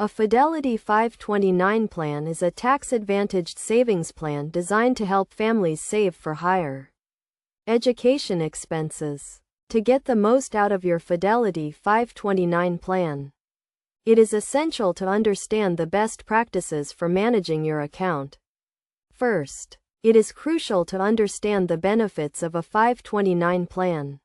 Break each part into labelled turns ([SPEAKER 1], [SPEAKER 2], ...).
[SPEAKER 1] A Fidelity 529 plan is a tax-advantaged savings plan designed to help families save for higher education expenses. To get the most out of your Fidelity 529 plan, it is essential to understand the best practices for managing your account. First, it is crucial to understand the benefits of a 529 plan,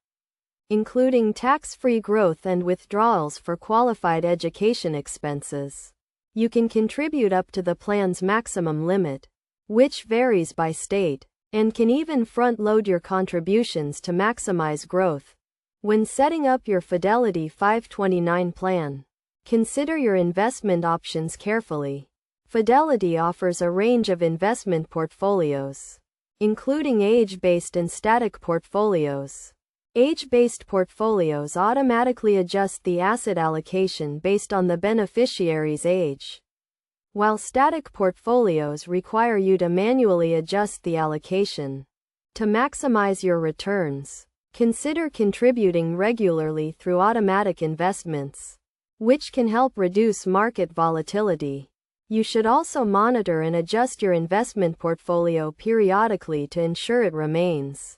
[SPEAKER 1] including tax-free growth and withdrawals for qualified education expenses. You can contribute up to the plan's maximum limit, which varies by state, and can even front-load your contributions to maximize growth. When setting up your Fidelity 529 plan, consider your investment options carefully. Fidelity offers a range of investment portfolios, including age-based and static portfolios. Age-based portfolios automatically adjust the asset allocation based on the beneficiary's age, while static portfolios require you to manually adjust the allocation. To maximize your returns, consider contributing regularly through automatic investments, which can help reduce market volatility. You should also monitor and adjust your investment portfolio periodically to ensure it remains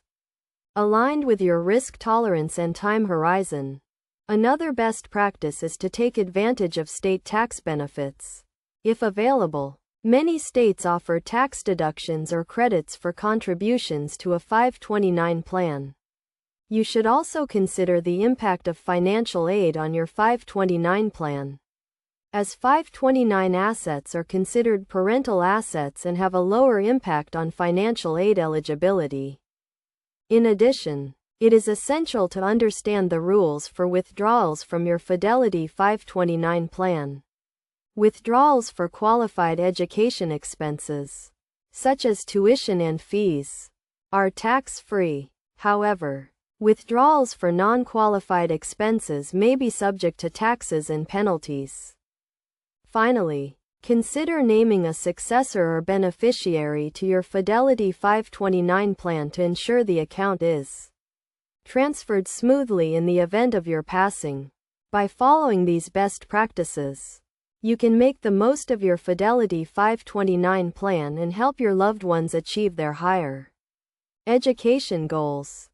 [SPEAKER 1] aligned with your risk tolerance and time horizon. Another best practice is to take advantage of state tax benefits. If available, many states offer tax deductions or credits for contributions to a 529 plan. You should also consider the impact of financial aid on your 529 plan, as 529 assets are considered parental assets and have a lower impact on financial aid eligibility. In addition, it is essential to understand the rules for withdrawals from your Fidelity 529 plan. Withdrawals for qualified education expenses, such as tuition and fees, are tax-free. However, withdrawals for non-qualified expenses may be subject to taxes and penalties. Finally, consider naming a successor or beneficiary to your Fidelity 529 plan to ensure the account is transferred smoothly in the event of your passing. By following these best practices, you can make the most of your Fidelity 529 plan and help your loved ones achieve their higher education goals.